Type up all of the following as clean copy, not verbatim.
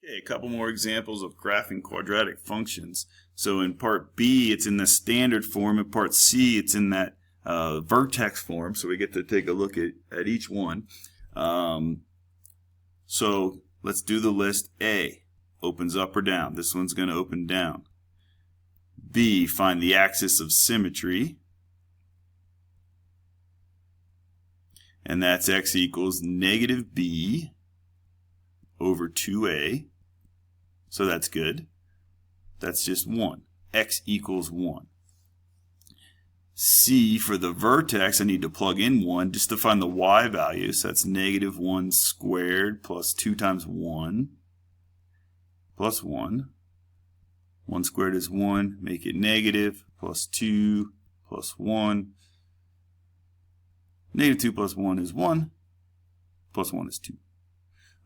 Okay, a couple more examples of graphing quadratic functions. So in part B, it's in the standard form. In part C, it's in that vertex form. So we get to take a look at each one. So let's do the list. A, opens up or down. This one's going to open down. B, find the axis of symmetry. And that's x equals negative b over 2a. So that's good. That's just 1. X equals 1. C, for the vertex, I need to plug in 1 just to find the y value. So that's negative 1 squared plus 2 times 1 plus 1. 1 squared is 1. Make it negative plus 2 plus 1. Negative 2 plus 1 is 1. Plus 1 is 2.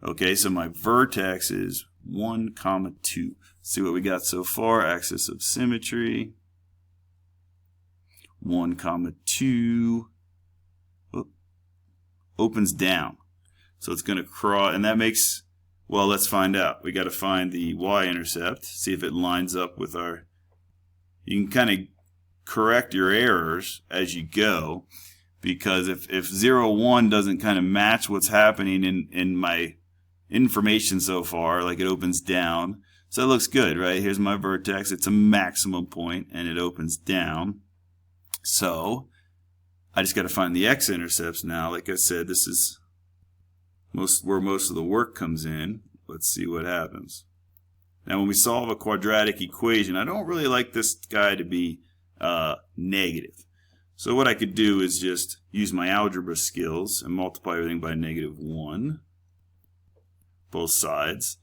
Okay, so my vertex is 1, 2. See what we got so far. Axis of symmetry. 1, 2. Opens down. So it's going to cross, and that makes, well, let's find out. We got to find the y-intercept, see if it lines up with our, you can kind of correct your errors as you go, because if 0, 1 doesn't kind of match what's happening in my information so far, like it opens down, so it looks good, right? Here's my vertex. It's a maximum point, and it opens down. So I just got to find the x-intercepts now. Like I said, this is where most of the work comes in. Let's see what happens. Now, when we solve a quadratic equation, I don't really like this guy to be negative. So what I could do is just use my algebra skills and multiply everything by negative 1, both sides.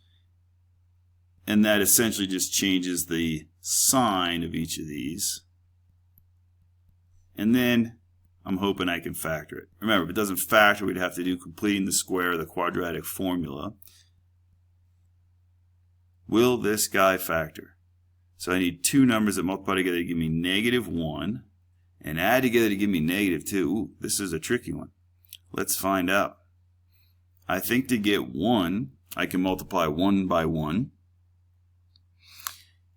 And that essentially just changes the sign of each of these. And then I'm hoping I can factor it. Remember, if it doesn't factor, we'd have to do completing the square of the quadratic formula. Will this guy factor? So I need two numbers that multiply together to give me negative 1. And add together to give me negative 2. Ooh, this is a tricky one. Let's find out. I think to get 1, I can multiply 1 by 1.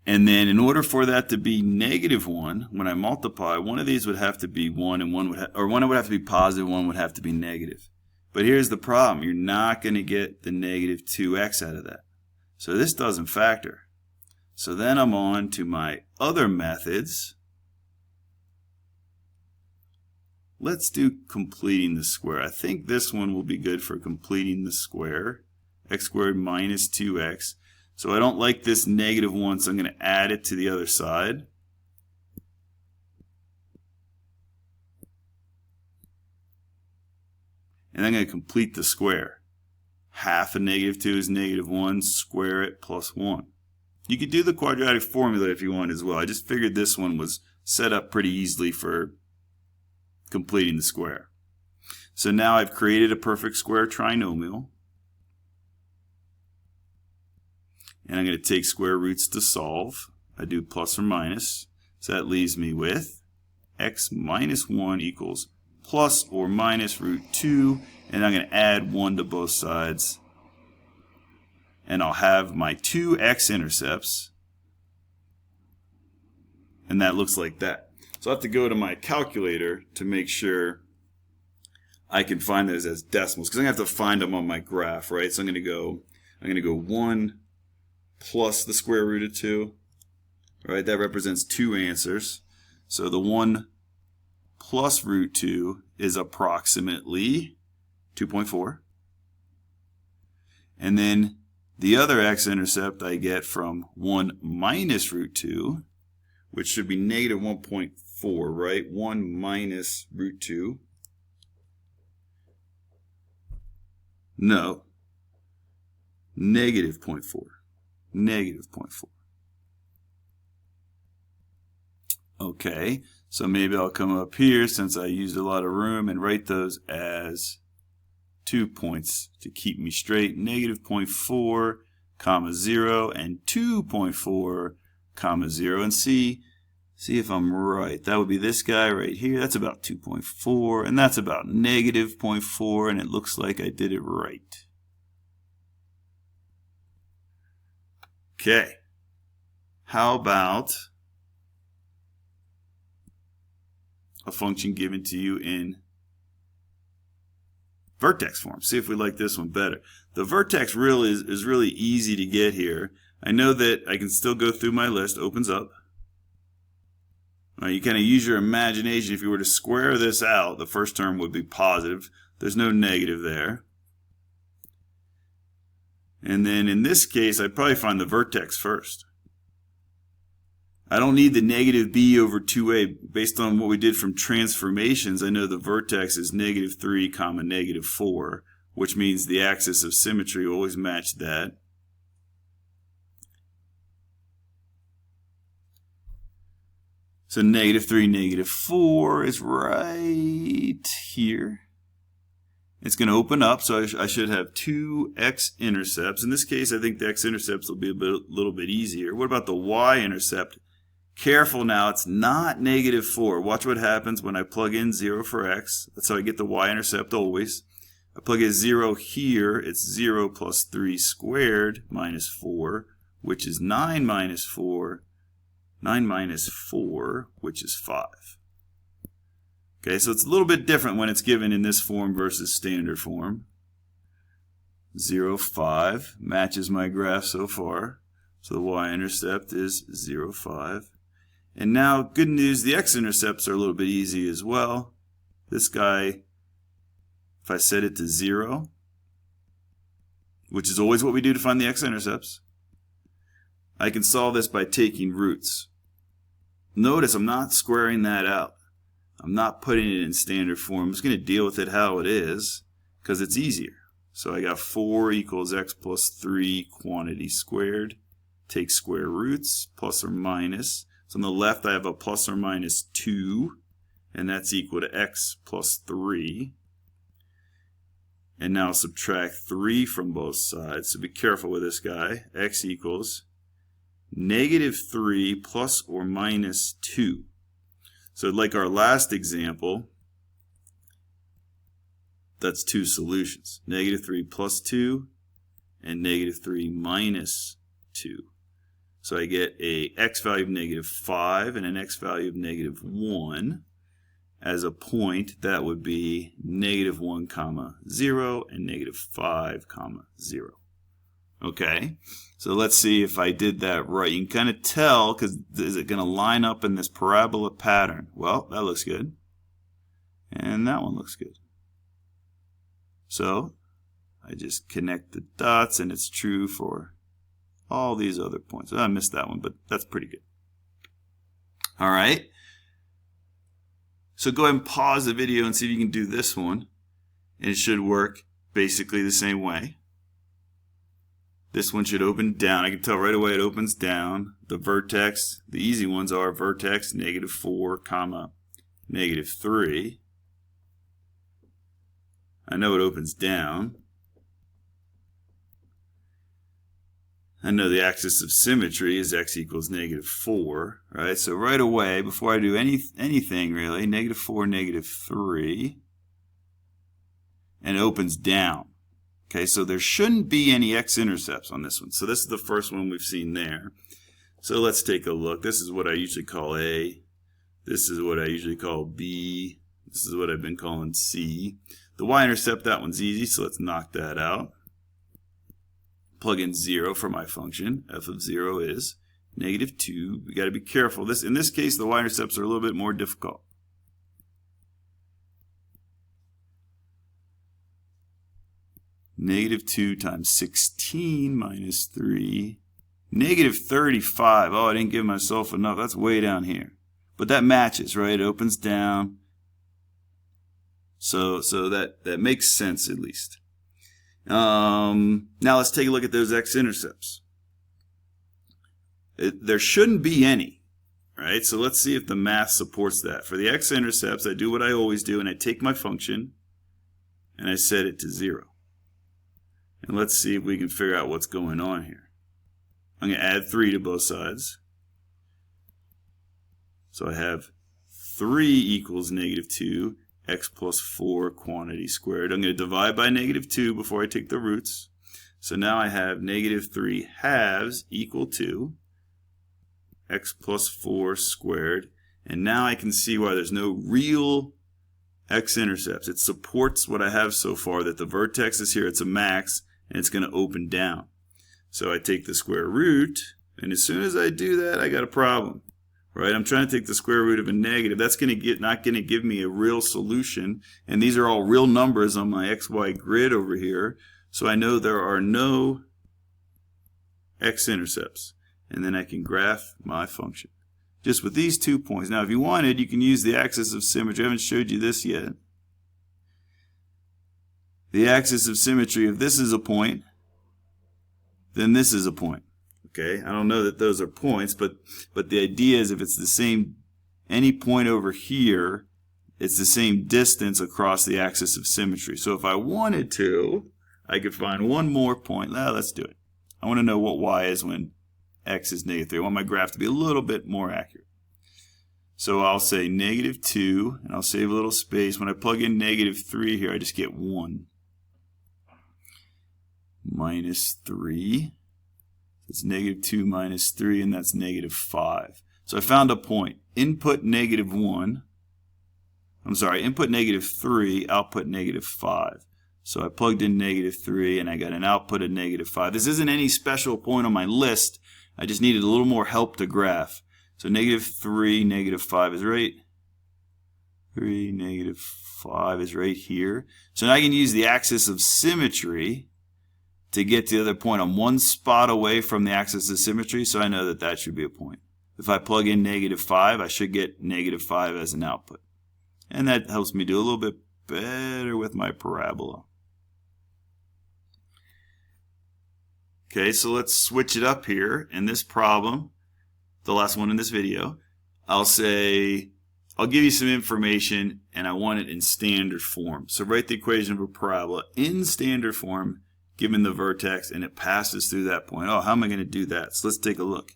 And then in order for that to be negative 1, when I multiply, one of these would have to be 1 and one would have to be positive, one would have to be negative. But here's the problem. You're not going to get the negative 2x out of that. So this doesn't factor. So then I'm on to my other methods. Let's do completing the square. I think this one will be good for completing the square. X squared minus 2x. So I don't like this negative 1, so I'm going to add it to the other side. And I'm going to complete the square. Half of negative 2 is negative 1. Square it plus 1. You could do the quadratic formula if you want as well. I just figured this one was set up pretty easily for completing the square. So now I've created a perfect square trinomial. And I'm going to take square roots to solve. I do plus or minus. So that leaves me with x minus 1 equals plus or minus root 2. And I'm going to add 1 to both sides. And I'll have my two x-intercepts. And that looks like that. So I have to go to my calculator to make sure I can find those as decimals, because I'm going to have to find them on my graph, right? So I'm going to go 1 plus the square root of 2, right? That represents two answers. So the 1 plus root 2 is approximately 2.4. And then the other x-intercept I get from 1 minus root 2, which should be negative 1.4, right? 1 minus root 2. No. Negative 0.4. Negative 0.4. Okay, so maybe I'll come up here since I used a lot of room and write those as 2 points to keep me straight. Negative 0.4, comma 0, and 2.4, comma 0. And see if I'm right. That would be this guy right here. That's about 2.4, and that's about negative 0.4, and it looks like I did it right. Okay. How about a function given to you in vertex form? See if we like this one better. The vertex really is really easy to get here. I know that I can still go through my list. Opens up. You kind of use your imagination. If you were to square this out, the first term would be positive. There's no negative there. And then in this case, I'd probably find the vertex first. I don't need the negative b over 2a. Based on what we did from transformations, I know the vertex is -3, -4, which means the axis of symmetry will always match that. So -3, -4 is right here. It's going to open up, so I should have two x-intercepts. In this case, I think the x-intercepts will be a little bit easier. What about the y-intercept? Careful now, it's not -4. Watch what happens when I plug in 0 for x. That's how I get the y-intercept always. I plug in 0 here, it's 0 plus 3 squared minus 4, which is 9 minus 4. 9 minus 4, which is 5. Okay, so it's a little bit different when it's given in this form versus standard form. 0, 5 matches my graph so far. So the y-intercept is 0, 5. And now, good news, the x-intercepts are a little bit easy as well. This guy, if I set it to 0, which is always what we do to find the x-intercepts, I can solve this by taking roots. Notice I'm not squaring that out. I'm not putting it in standard form. I'm just going to deal with it how it is because it's easier. So I got 4 equals x plus 3 quantity squared. Take square roots, plus or minus. So on the left I have a plus or minus 2, and that's equal to x plus 3. And now subtract 3 from both sides. So be careful with this guy. X equals -3 plus or minus 2. So like our last example, that's two solutions. -3 plus 2 and -3 minus 2. So I get a x value of -5 and an x value of -1. As a point, that would be -1, 0 and -5, 0. Okay, so let's see if I did that right. You can kind of tell, because is it going to line up in this parabola pattern? Well, that looks good. And that one looks good. So I just connect the dots, and it's true for all these other points. I missed that one, but that's pretty good. All right. So go ahead and pause the video and see if you can do this one. And it should work basically the same way. This one should open down. I can tell right away it opens down. The vertex, the easy ones are vertex -4, -3. I know it opens down. I know the axis of symmetry is x equals -4, right? So right away, before I do anything really, -4, -3, and it opens down. Okay, so there shouldn't be any x-intercepts on this one. So this is the first one we've seen there. So let's take a look. This is what I usually call A. This is what I usually call B. This is what I've been calling C. The y-intercept, that one's easy, so let's knock that out. Plug in 0 for my function. F of 0 is -2. We got to be careful. In this case, the y-intercepts are a little bit more difficult. -2 times 16 minus 3. -35. Oh, I didn't give myself enough. That's way down here. But that matches, right? It opens down. So that makes sense at least. Now let's take a look at those x-intercepts. There shouldn't be any, right? So let's see if the math supports that. For the x-intercepts, I do what I always do, and I take my function and I set it to 0. And let's see if we can figure out what's going on here. I'm going to add 3 to both sides. So I have 3 equals -2, x plus 4 quantity squared. I'm going to divide by -2 before I take the roots. So now I have negative 3 halves equal to x plus 4 squared. And now I can see why there's no real x-intercepts. It supports what I have so far, that the vertex is here, it's a max, and it's going to open down. So I take the square root, and as soon as I do that, I got a problem. Right? I'm trying to take the square root of a negative. That's not going to give me a real solution. And these are all real numbers on my xy grid over here. So I know there are no x-intercepts. And then I can graph my function just with these 2 points. Now, if you wanted, you can use the axis of symmetry. I haven't showed you this yet. The axis of symmetry, if this is a point, then this is a point. Okay, I don't know that those are points, but the idea is if it's the same, any point over here, it's the same distance across the axis of symmetry. So if I wanted to, I could find one more point. Well, let's do it. I want to know what y is when x is negative 3. I want my graph to be a little bit more accurate. So I'll say negative 2, and I'll save a little space. When I plug in negative 3 here, I just get 1. Minus 3. It's negative 2 minus 3, and that's negative 5. So I found a point. Input negative 1. I'm sorry, input negative 3, output negative 5. So I plugged in negative 3, and I got an output of negative 5. This isn't any special point on my list. I just needed a little more help to graph. So negative 3, negative 5 is right. 3, negative 5 is right here. So now I can use the axis of symmetry to get to the other point. I'm one spot away from the axis of symmetry, so I know that that should be a point. If I plug in negative 5, I should get negative 5 as an output. And that helps me do a little bit better with my parabola. Okay, so let's switch it up here. In this problem, the last one in this video, I'll give you some information, and I want it in standard form. So write the equation of a parabola in standard form given the vertex, and it passes through that point. Oh, how am I going to do that? So let's take a look.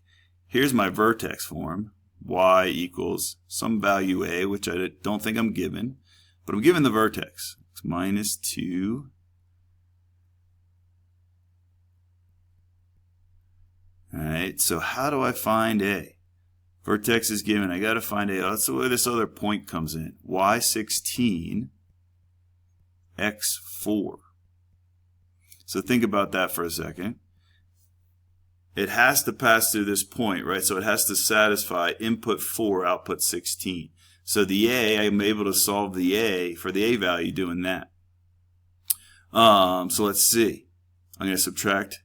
Here's my vertex form. Y equals some value a, which I don't think I'm given, but I'm given the vertex. It's minus 2. Alright, so how do I find a? Vertex is given. I got to find a. Oh, that's where this other point comes in. Y16, x4. So think about that for a second. It has to pass through this point, right? So it has to satisfy input 4, output 16. So the a, I'm able to solve the a for the a value doing that. So let's see. I'm going to subtract.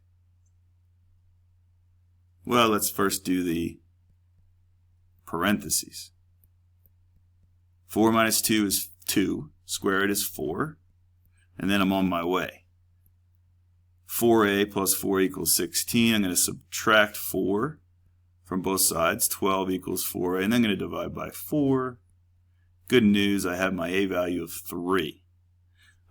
Well, let's first do the parentheses. 4 minus 2 is 2. Square it is 4. And then I'm on my way. 4a plus 4 equals 16. I'm going to subtract 4 from both sides. 12 equals 4a. And then I'm going to divide by 4. Good news, I have my a value of 3.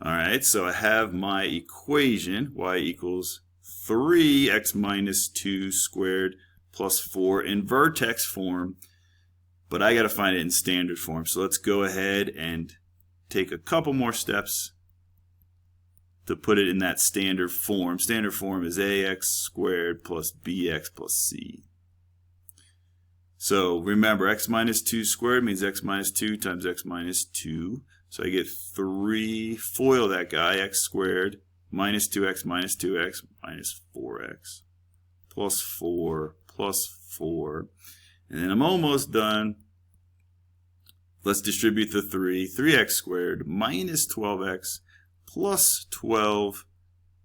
Alright, so I have my equation, y equals 3x minus 2 squared plus 4 in vertex form, but I got to find it in standard form. So let's go ahead and take a couple more steps to put it in that standard form. Standard form is ax squared plus bx plus c. So remember, x minus 2 squared means x minus 2 times x minus 2. So I get 3, FOIL that guy, x squared minus 2x minus 2x minus 4x plus 4 plus 4. And then I'm almost done. Let's distribute the 3. 3x squared minus 12x plus 12.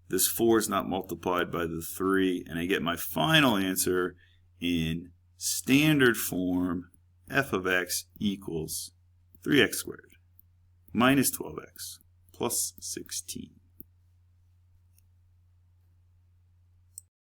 This 4 is not multiplied by the 3. And I get my final answer in standard form. F of x equals 3x squared minus 12x plus 16.